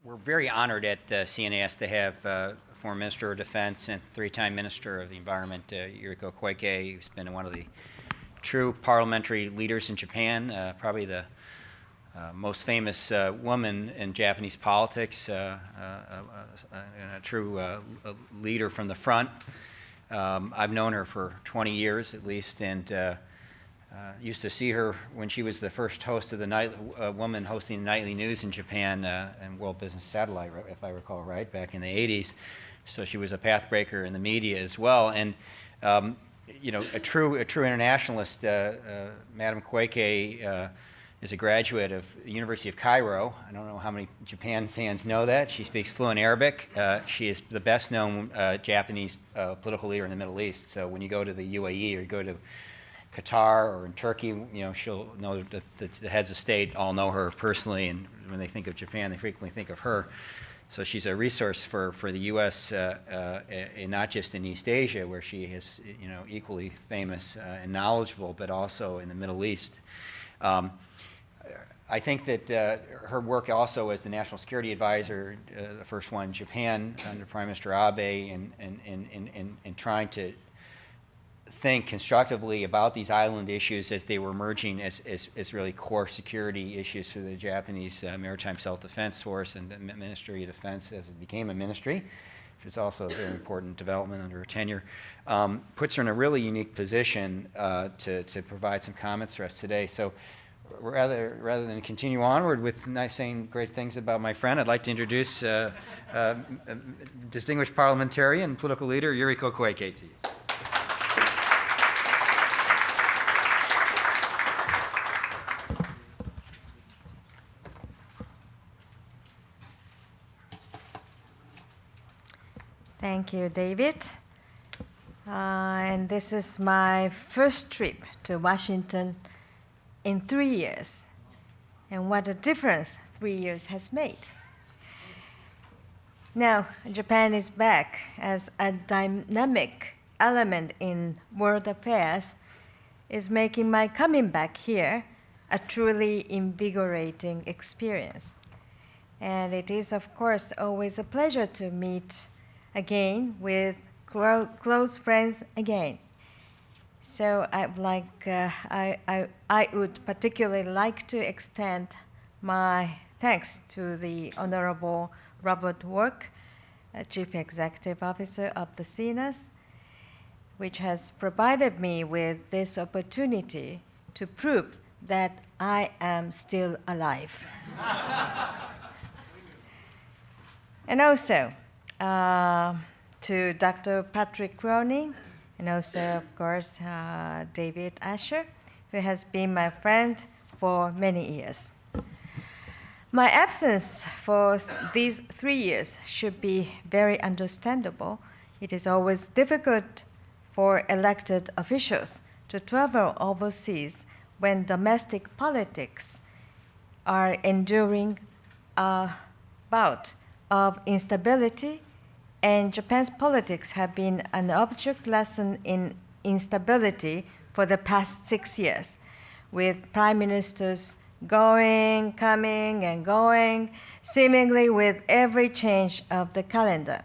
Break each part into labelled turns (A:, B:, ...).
A: We're very honored at CNAS to have former Minister of Defense and three-time Minister of the Environment, Yuriko Koike, who's been one of the true parliamentary leaders in Japan, probably the most famous woman in Japanese politics, and a true leader from the front. I've known her for 20 years at least, and used to see her when she was the first host of the woman hosting the nightly news in Japan and World Business Satellite, if I recall right, back in the 80s. So she was a pathbreaker in the media as well. And you know, a true internationalist. Madam Koike is a graduate of the University of Cairo. I don't know how many Japan fans know that. She speaks fluent Arabic. She is the best known Japanese political leader in the Middle East. So when you go to the UAE or you go to Qatar or in Turkey, you know, she'll know that the heads of state all know her personally, and when they think of Japan, they frequently think of her. So she's a resource for the U.S. And not just in East Asia, where she is, you know, equally famous and knowledgeable, but also in the Middle East. I think that her work also as the National Security Advisor, the first one in Japan under Prime Minister Abe, in trying to think constructively about these island issues as they were emerging as really core security issues for the Japanese Maritime Self-Defense Force and the Ministry of Defense as it became a ministry, which is also a very important development under her tenure, puts her in a really unique position to provide some comments for us today. So rather than continue onward with saying great things about my friend, I'd like to introduce distinguished parliamentarian and political leader Yuriko Koike to you.
B: Thank you, David. And this is my first trip to Washington in 3 years. And what a difference 3 years has made. Now, Japan is back as a dynamic element in world affairs, is making my coming back here a truly invigorating experience. And it is, of course, always a pleasure to meet again with close friends again. So I would particularly like to extend my thanks to the Honorable Robert Work, Chief Executive Officer of the CNAS, which has provided me with this opportunity to prove that I am still alive. And also, to Dr. Patrick Cronin, and also, of course, David Asher, who has been my friend for many years. My absence for these 3 years should be very understandable. It is always difficult for elected officials to travel overseas when domestic politics are enduring a bout of instability, and Japan's politics have been an object lesson in instability for the past 6 years, with prime ministers going, coming, and going, seemingly with every change of the calendar.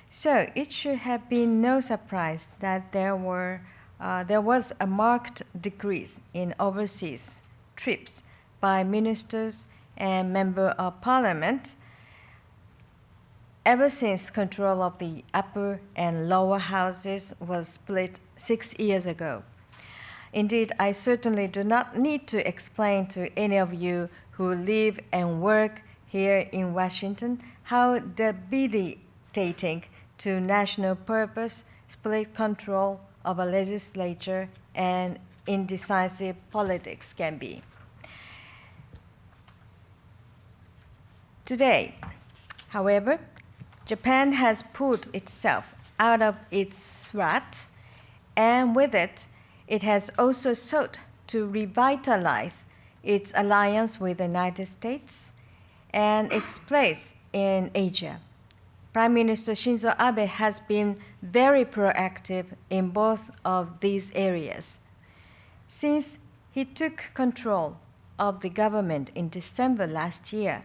B: So it should have been no surprise that there was a marked decrease in overseas trips by ministers and members of parliament ever since control of the upper and lower houses was split 6 years ago. Indeed, I certainly do not need to explain to any of you who live and work here in Washington how debilitating to national purpose split control of a legislature and indecisive politics can be. Today, however, Japan has pulled itself out of its rut, and with it, it has also sought to revitalize its alliance with the United States and its place in Asia. Prime Minister Shinzo Abe has been very proactive in both of these areas. Since he took control of the government in December last year,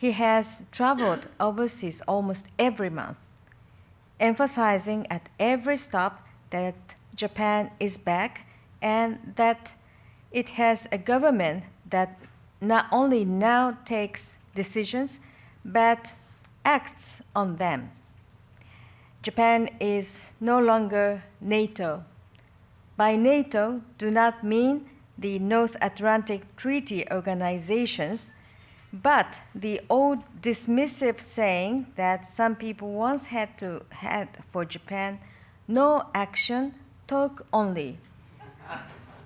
B: he has traveled overseas almost every month, emphasizing at every stop that Japan is back and that it has a government that not only now takes decisions, but acts on them. Japan is no longer NATO. By NATO, do not mean the North Atlantic Treaty Organizations, but the old dismissive saying that some people once had for Japan, no action, talk only.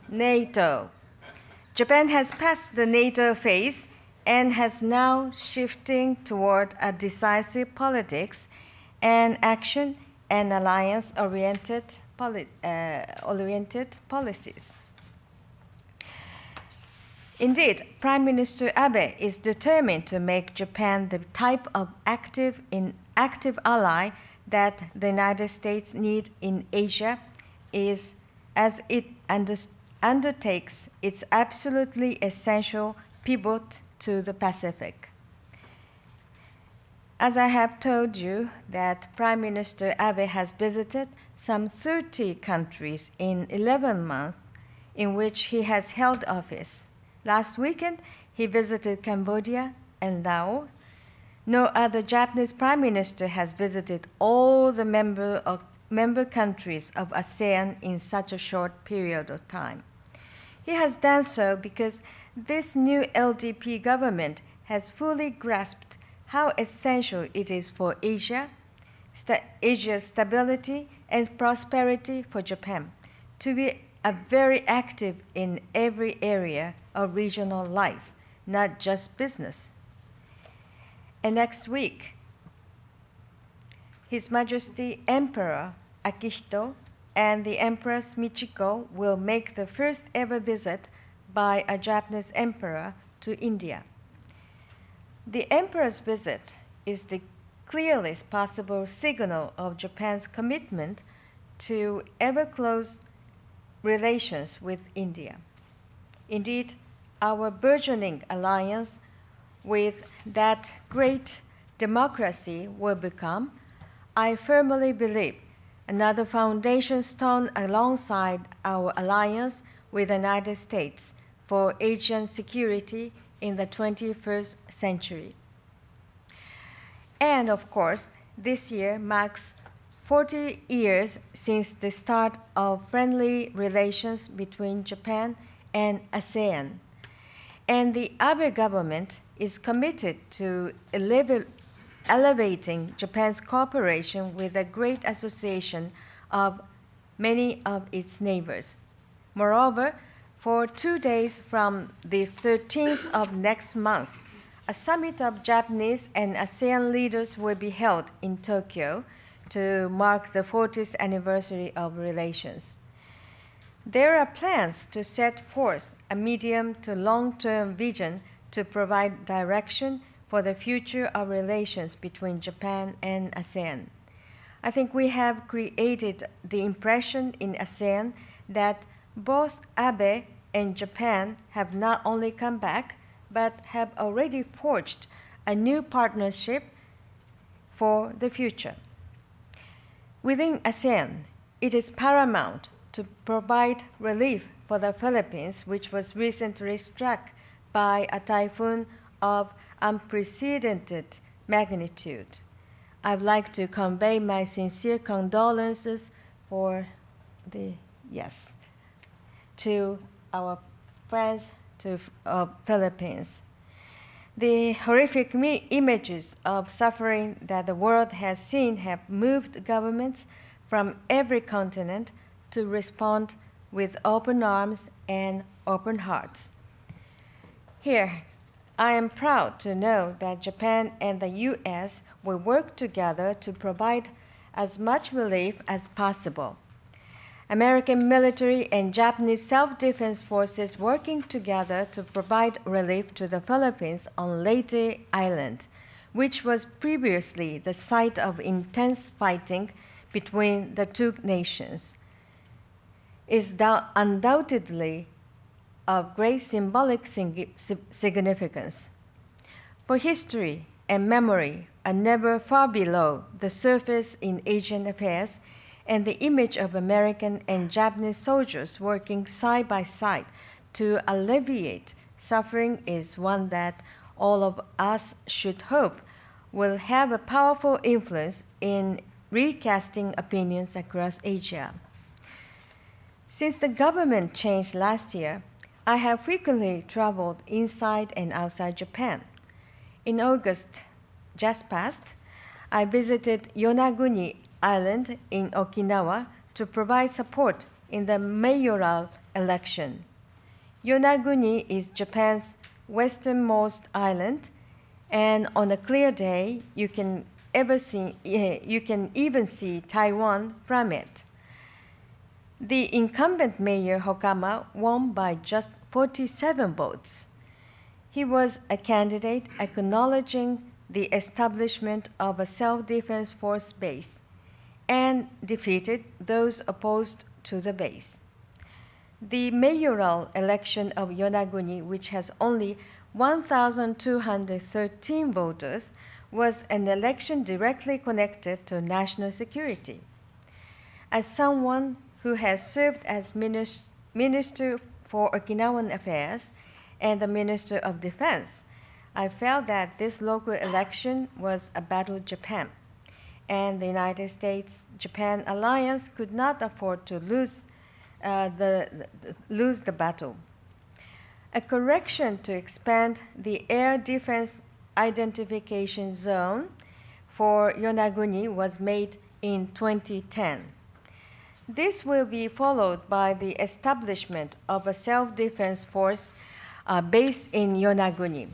B: NATO. Japan has passed the NATO phase and has now shifting toward a decisive politics and action and alliance-oriented policies. Indeed, Prime Minister Abe is determined to make Japan the type of active ally that the United States needs in Asia as it undertakes its absolutely essential pivot to the Pacific. As I have told you that Prime Minister Abe has visited some 30 countries in 11 months in which he has held office. Last weekend, he visited Cambodia and Laos. No other Japanese prime minister has visited all the member countries of ASEAN in such a short period of time. He has done so because this new LDP government has fully grasped how essential it is for Asia's stability and prosperity for Japan to be very active in every area of regional life, not just business. And next week, His Majesty Emperor Akihito and the Empress Michiko will make the first ever visit by a Japanese emperor to India. The emperor's visit is the clearest possible signal of Japan's commitment to ever close relations with India. Indeed, our burgeoning alliance with that great democracy will become, I firmly believe, another foundation stone alongside our alliance with the United States for Asian security in the 21st century. And of course, this year marks 40 years since the start of friendly relations between Japan and ASEAN. And the Abe government is committed to elevating Japan's cooperation with the great association of many of its neighbors. Moreover, for 2 days from the 13th of next month, a summit of Japanese and ASEAN leaders will be held in Tokyo to mark the 40th anniversary of relations. There are plans to set forth a medium to long-term vision to provide direction for the future of relations between Japan and ASEAN. I think we have created the impression in ASEAN that both Abe and Japan have not only come back, but have already forged a new partnership for the future. Within ASEAN, it is paramount to provide relief for the Philippines, which was recently struck by a typhoon of unprecedented magnitude. I'd like to convey my sincere condolences to our friends of Philippines. The horrific images of suffering that the world has seen have moved governments from every continent to respond with open arms and open hearts. Here, I am proud to know that Japan and the U.S. will work together to provide as much relief as possible. American military and Japanese self-defense forces working together to provide relief to the Philippines on Leyte Island, which was previously the site of intense fighting between the two nations, is undoubtedly of great symbolic significance. For history and memory are never far below the surface in Asian affairs, and the image of American and Japanese soldiers working side by side to alleviate suffering is one that all of us should hope will have a powerful influence in recasting opinions across Asia. Since the government changed last year, I have frequently traveled inside and outside Japan. In August just past, I visited Yonaguni Island in Okinawa to provide support in the mayoral election. Yonaguni is Japan's westernmost island, and on a clear day, you can even see Taiwan from it. The incumbent mayor Hokama won by just 47 votes. He was a candidate acknowledging the establishment of a self-defense force base and defeated those opposed to the base. The mayoral election of Yonaguni, which has only 1,213 voters, was an election directly connected to national security. As someone who has served as Minister for Okinawan Affairs and the Minister of Defense, I felt that this local election was about Japan, and the United States-Japan alliance could not afford to lose the battle. A correction to expand the air defense identification zone for Yonaguni was made in 2010. This will be followed by the establishment of a self-defense force based in Yonaguni.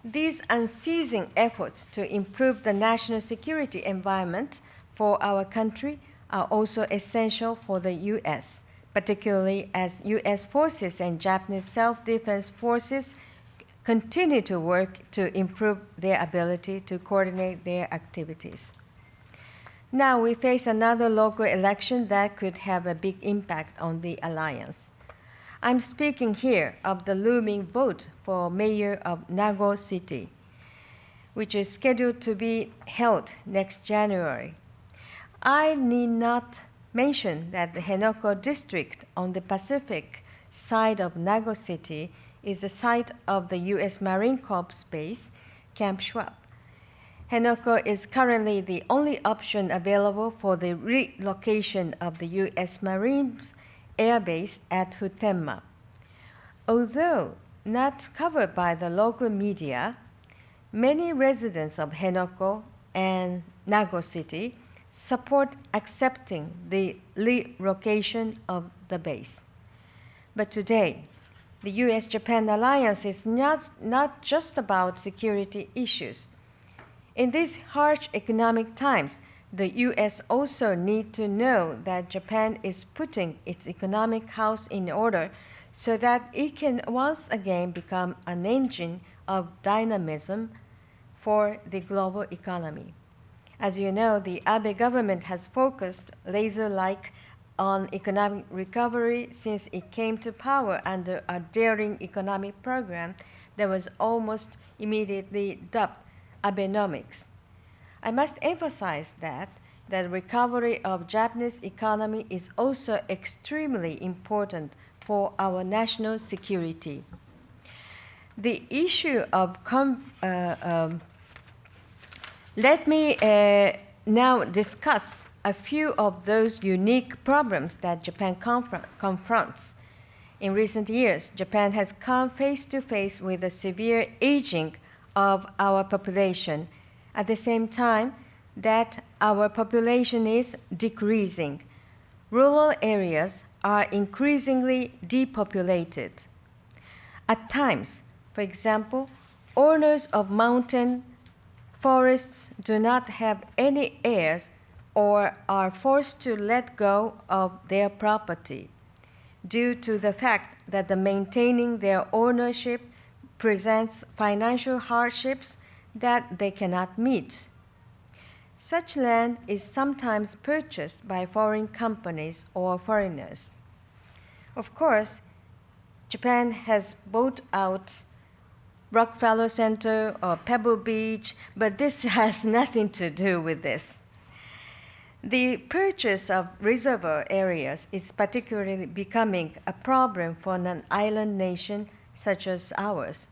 B: These unceasing efforts to improve the national security environment for our country are also essential for the U.S., particularly as U.S. forces and Japanese self-defense forces continue to work to improve their ability to coordinate their activities. Now we face another local election that could have a big impact on the alliance. I'm speaking here of the looming vote for mayor of Nago City, which is scheduled to be held next January. I need not mention that the Henoko district on the Pacific side of Nago City is the site of the U.S. Marine Corps base, Camp Schwab. Henoko is currently the only option available for the relocation of the U.S. Marines Air Base at Futenma. Although not covered by the local media, many residents of Henoko and Nago City support accepting the relocation of the base. But today, the U.S.-Japan alliance is not just about security issues. In these harsh economic times, the U.S. also needs to know that Japan is putting its economic house in order so that it can once again become an engine of dynamism for the global economy. As you know, the Abe government has focused laser-like on economic recovery since it came to power under a daring economic program that was almost immediately dubbed Abenomics. I must emphasize that the recovery of Japanese economy is also extremely important for our national security. The issue of let me now discuss a few of those unique problems that Japan confronts. In recent years, Japan has come face to face with the severe aging of our population. At the same time that our population is decreasing, rural areas are increasingly depopulated. At times, for example, owners of mountain forests do not have any heirs or are forced to let go of their property due to the fact that maintaining their ownership presents financial hardships that they cannot meet. Such land is sometimes purchased by foreign companies or foreigners. Of course, Japan has bought out Rockefeller Center or Pebble Beach, but this has nothing to do with this. The purchase of reservoir areas is particularly becoming a problem for an island nation such as ours.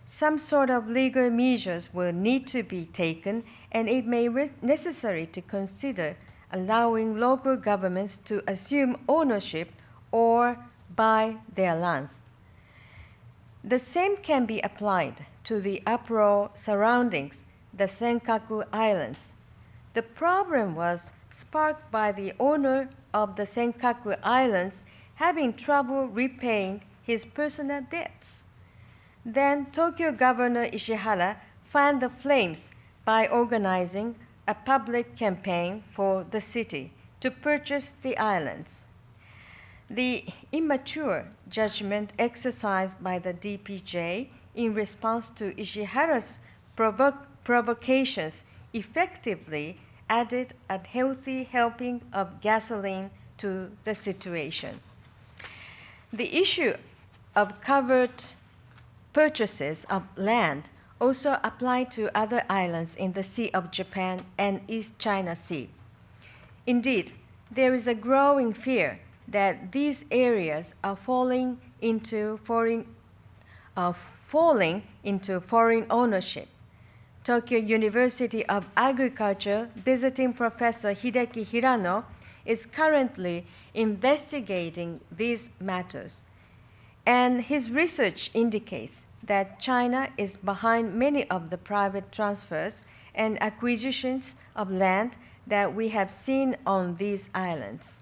B: Some sort of legal measures will need to be taken, and it may be necessary to consider allowing local governments to assume ownership or buy their lands. The same can be applied to the uproar surrounding the Senkaku Islands. The problem was sparked by the owner of the Senkaku Islands having trouble repaying his personal debts. Then Tokyo Governor Ishihara fanned the flames by organizing a public campaign for the city to purchase the islands. The immature judgment exercised by the DPJ in response to Ishihara's provocations effectively added a healthy helping of gasoline to the situation. The issue of covered purchases of land also apply to other islands in the Sea of Japan and East China Sea. Indeed, there is a growing fear that these areas are falling into foreign ownership. Tokyo University of Agriculture visiting Professor Hideki Hirano is currently investigating these matters, and his research indicates that China is behind many of the private transfers and acquisitions of land that we have seen on these islands.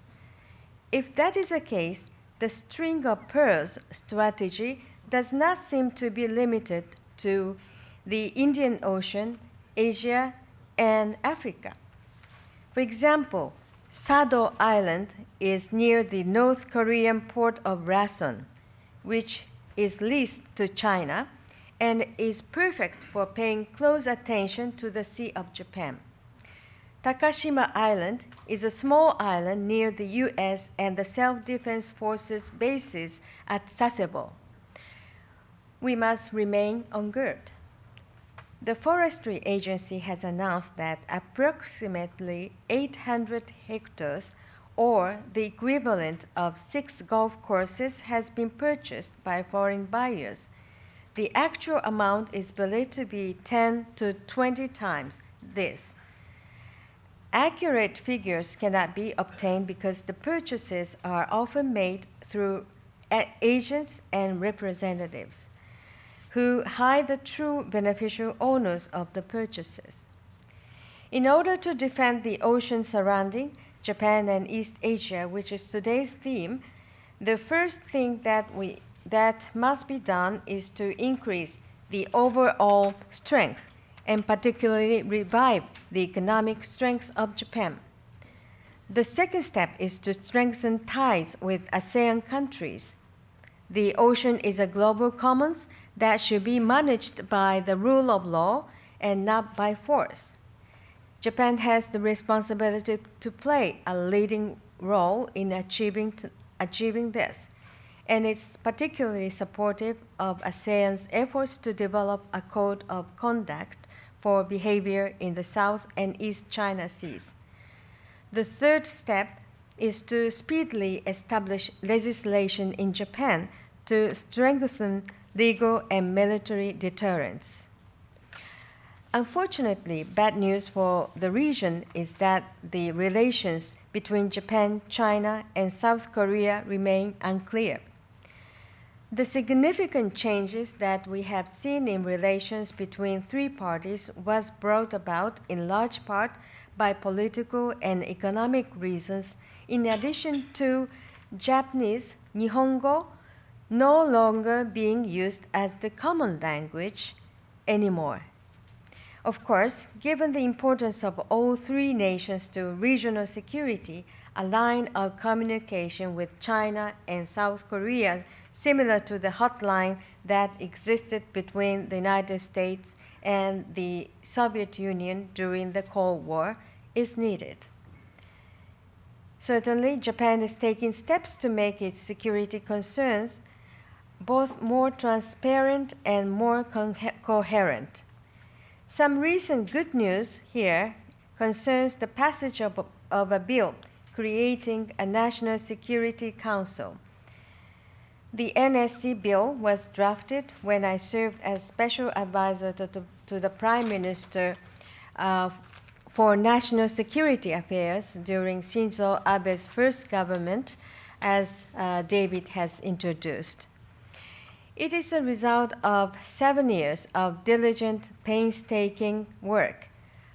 B: If that is the case, the string of pearls strategy does not seem to be limited to the Indian Ocean, Asia, and Africa. For example, Sado Island is near the North Korean port of Rason, which is leased to China and is perfect for paying close attention to the Sea of Japan. Takashima Island is a small island near the US and the Self-Defense Forces bases at Sasebo. We must remain on guard. The Forestry Agency has announced that approximately 800 hectares, or the equivalent of 6 golf courses, has been purchased by foreign buyers. The actual amount is believed to be 10 to 20 times this. Accurate figures cannot be obtained because the purchases are often made through agents and representatives who hide the true beneficial owners of the purchases. In order to defend the ocean surrounding Japan and East Asia, which is today's theme, the first thing that must be done is to increase the overall strength and particularly revive the economic strength of Japan. The second step is to strengthen ties with ASEAN countries. The ocean is a global commons that should be managed by the rule of law and not by force. Japan has the responsibility to play a leading role in achieving this, and it's particularly supportive of ASEAN's efforts to develop a code of conduct for behavior in the South and East China Seas. The third step is to speedily establish legislation in Japan to strengthen legal and military deterrence. Unfortunately, bad news for the region is that the relations between Japan, China, and South Korea remain unclear. The significant changes that we have seen in relations between three parties was brought about in large part by political and economic reasons, in addition to Japanese, Nihongo, no longer being used as the common language anymore. Of course, given the importance of all three nations to regional security, a line of communication with China and South Korea, similar to the hotline that existed between the United States and the Soviet Union during the Cold War, is needed. Certainly, Japan is taking steps to make its security concerns both more transparent and more coherent. Some recent good news here concerns the passage of a bill creating a National Security Council. The NSC bill was drafted when I served as Special Advisor to the Prime Minister for National Security Affairs during Shinzo Abe's first government, as David has introduced. It is a result of 7 years of diligent, painstaking work.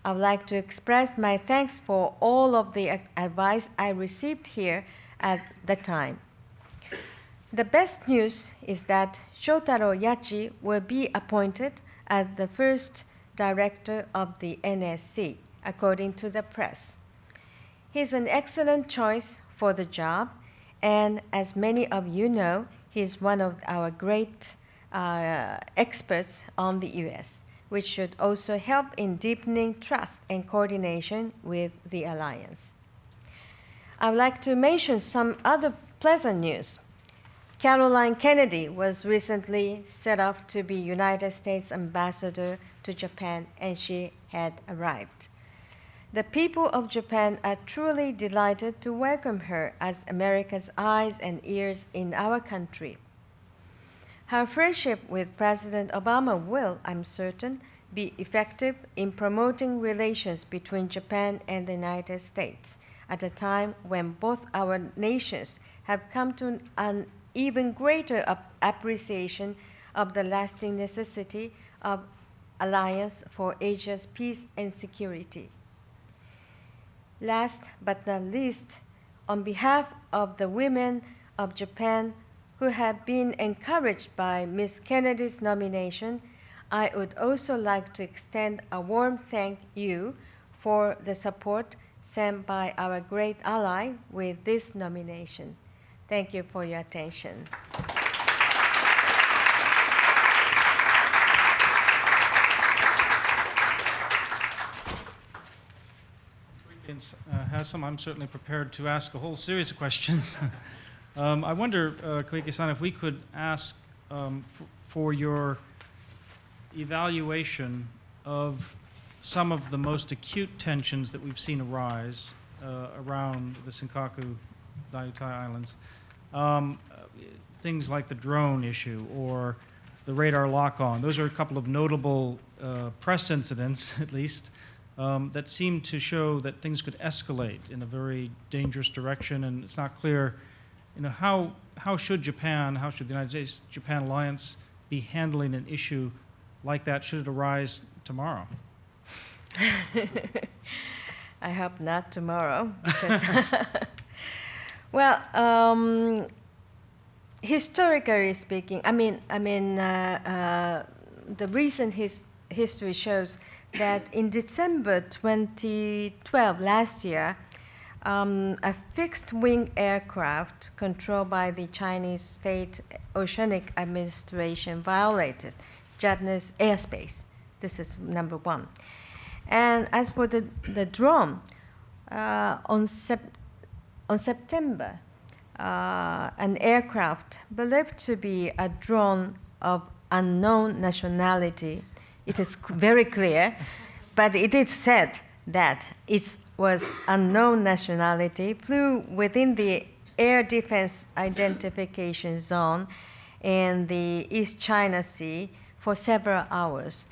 B: I would like to express my thanks for all of the advice I received here at the time. The best news is that Shotaro Yachi will be appointed as the first director of the NSC, according to the press. He's an excellent choice for the job, and as many of you know, he's one of our great experts on the U.S., which should also help in deepening trust and coordination with the alliance. I would like to mention some other pleasant news. Caroline Kennedy was recently set up to be United States Ambassador to Japan, and she had arrived. The people of Japan are truly delighted to welcome her as America's eyes and ears in our country. Her friendship with President Obama will, I'm certain, be effective in promoting relations between Japan and the United States at a time when both our nations have come to an even greater appreciation of the lasting necessity of alliance for Asia's peace and security. Last but not least, on behalf of the women of Japan who have been encouraged by Ms. Kennedy's nomination, I would also like to extend a warm thank you for the support sent by our great ally with this nomination. Thank you for your attention.
C: I'm certainly prepared to ask a whole series of questions. I wonder, Koike-san, if we could ask for your evaluation of some of the most acute tensions that we've seen arise around the Senkaku Diaoyutai Islands. Things like the drone issue or the radar lock-on. Those are a couple of notable press incidents, at least, that seem to show that things could escalate in a very dangerous direction, and it's not clear, how should Japan, how should the United States-Japan alliance be handling an issue like that should it arise tomorrow?
B: I hope not tomorrow. Well, historically speaking, the recent history shows that in December 2012, last year, a fixed-wing aircraft controlled by the Chinese State Oceanic Administration violated Japanese airspace. This is number one. And as for the drone, on September, an aircraft believed to be a drone of unknown nationality, it is very clear, but it is said that it was unknown nationality, flew within the air defense identification zone in the East China Sea for several hours.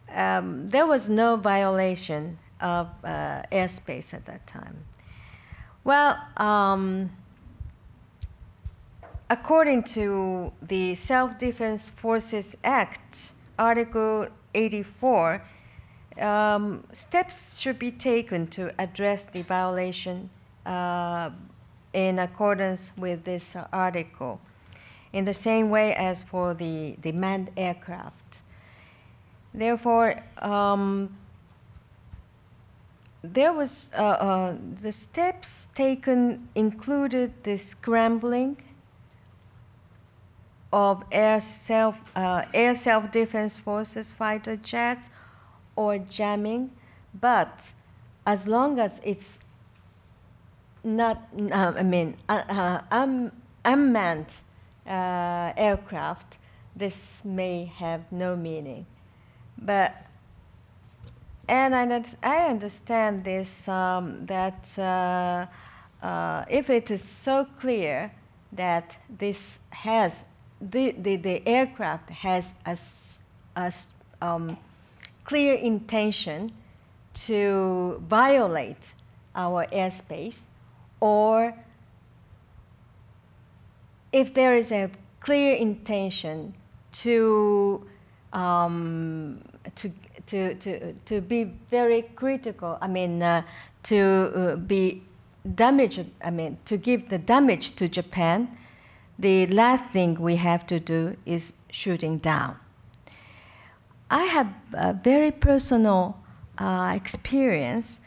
B: There was no violation of airspace at that time. Well, according to the Self-Defense Forces Act, Article 84, steps should be taken to address the violation in accordance with this article, in the same way as for the manned aircraft. Therefore, there was the steps taken included the scrambling of air self-defense forces fighter jets or jamming, but as long as it's not, unmanned aircraft, this may have no meaning. And I understand this, that if it is so clear that this has, the aircraft has a clear intention to violate our airspace, or if there is a clear intention to be very critical, to be damaged, to give the damage to Japan, the last thing we have to do is shooting down. I have a very personal experience.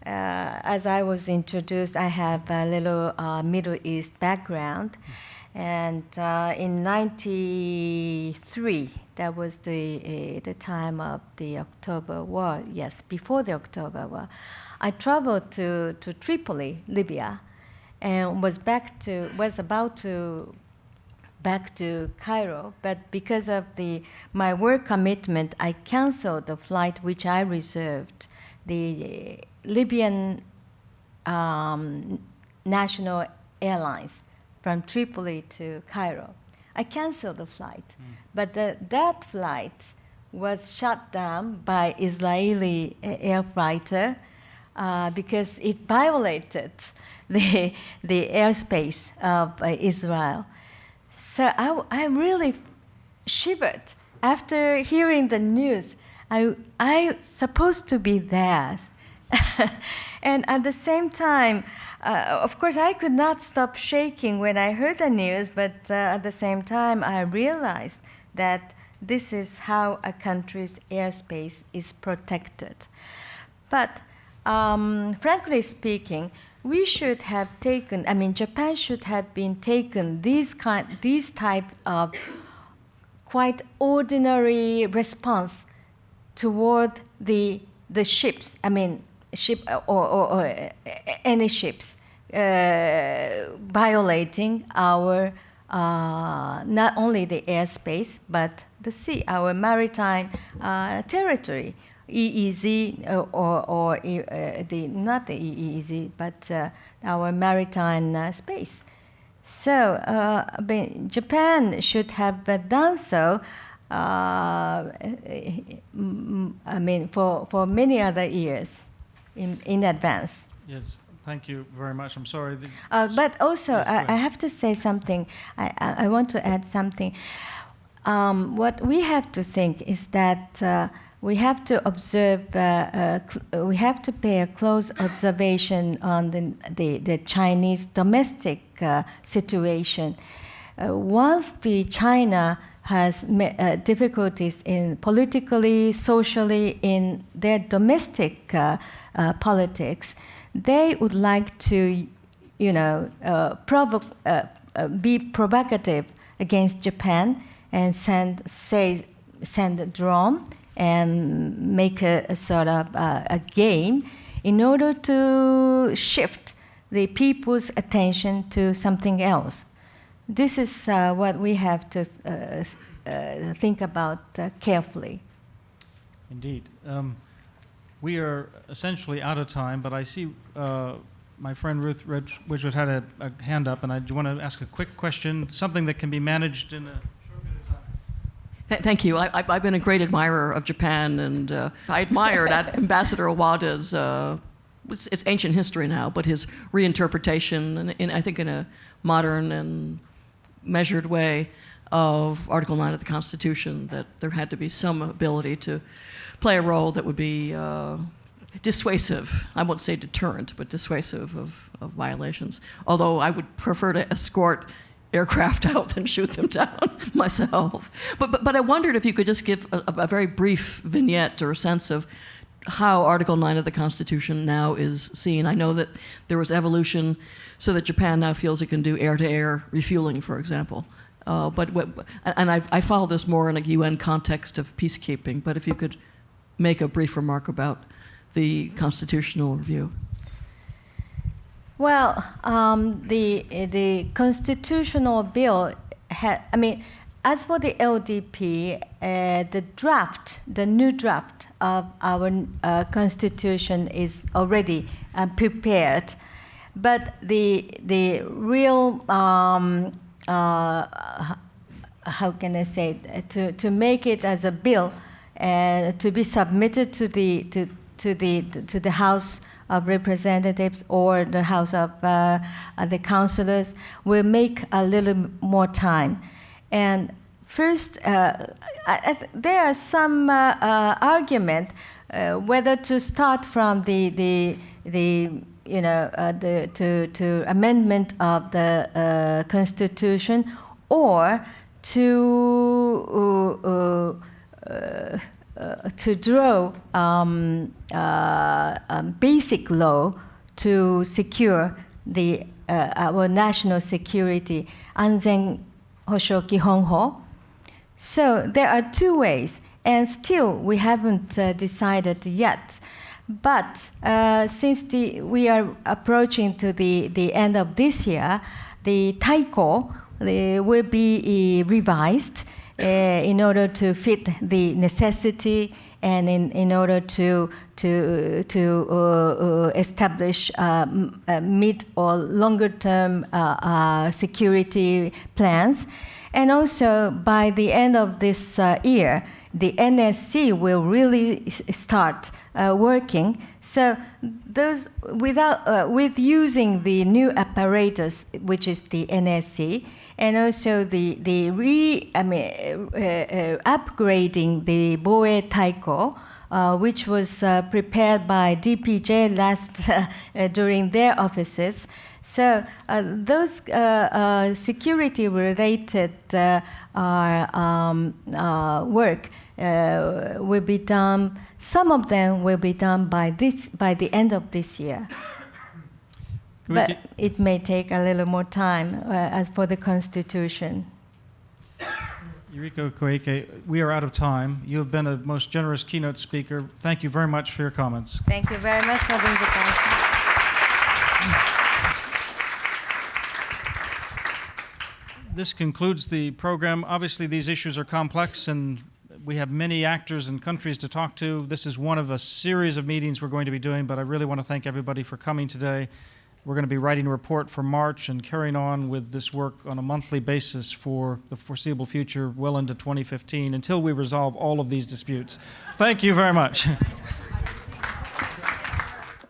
B: As I was introduced, I have a little Middle East background. And in '93, that was the time of the October War. Yes, before the October War, I traveled to Tripoli, Libya, and was about to back to Cairo. But because of my work commitment, I canceled the flight which I reserved. The Libyan National Airlines from Tripoli to Cairo. I canceled the flight, but that flight was shot down by Israeli air fighter because it violated the airspace of Israel. So I really shivered after hearing the news. I supposed to be there. And at the same time, of course, I could not stop shaking when I heard the news, but at the same time, I realized that this is how a country's airspace is protected. But frankly speaking, we should have taken, Japan should have been taken these type of quite ordinary response toward the ships, ship or any ships violating our not only the airspace but the sea, our maritime territory, EEZ or not the EEZ but our maritime space. So Japan should have done so. For many other years in advance.
C: Yes, thank you very much. I'm sorry.
B: But also,
C: yes,
B: I have to say something. I want to add something. What we have to think is that we have to observe, we have to pay a close observation on the Chinese domestic situation. Once the China has difficulties in politically, socially, in their domestic politics, they would like to, be provocative against Japan and send a drone and make a sort of a game in order to shift the people's attention to something else. This is what we have to think about carefully.
C: Indeed. We are essentially out of time, but I see my friend Ruth Ridgewood had a hand up, and I want to ask a quick question, something that can be managed in a short bit of time.
D: Thank you. I've been a great admirer of Japan, and I admired Ambassador Owada's, it's ancient history now, but his reinterpretation, I think in a modern and measured way, of Article 9 of the Constitution, that there had to be some ability to play a role that would be dissuasive. I won't say deterrent, but dissuasive of violations. Although I would prefer to escort aircraft out than shoot them down myself. But I wondered if you could just give a very brief vignette or a sense of how Article 9 of the Constitution now is seen. I know that there was evolution so that Japan now feels it can do air-to-air refueling, for example. I follow this more in a UN context of peacekeeping, but if you could make a brief remark about the constitutional review.
B: Well, the constitutional bill as for the LDP, the new draft of our constitution is already prepared, but the real how can I say it? To make it as a bill to be submitted to the House of Representatives or the House of the Councilors will make a little more time. And first, there are some argument whether to start from the amendment of the Constitution or to draw basic law to secure our national security, 안전保障基本法. So there are two ways, and still we haven't decided yet. But since we are approaching to the end of this year, the Taiko will be revised in order to fit the necessity and in order to establish mid or longer term security plans. And also by the end of this year, the NSC will really start working. So those with using the new apparatus, which is the NSC, and also upgrading the Boe Taiko, which was prepared by DPJ during their offices. So those security-related work will be done. Some of them will be done by the end of this year. But it may take a little more time as for the Constitution.
C: Yuriko Koike, we are out of time. You have been a most generous keynote speaker. Thank you very much for your comments.
B: Thank you very much for the invitation.
C: This concludes the program. Obviously, these issues are complex, and we have many actors and countries to talk to. This is one of a series of meetings we're going to be doing, but I really want to thank everybody for coming today. We're going to be writing a report for March and carrying on with this work on a monthly basis for the foreseeable future, well into 2015, until we resolve all of these disputes. Thank you very much.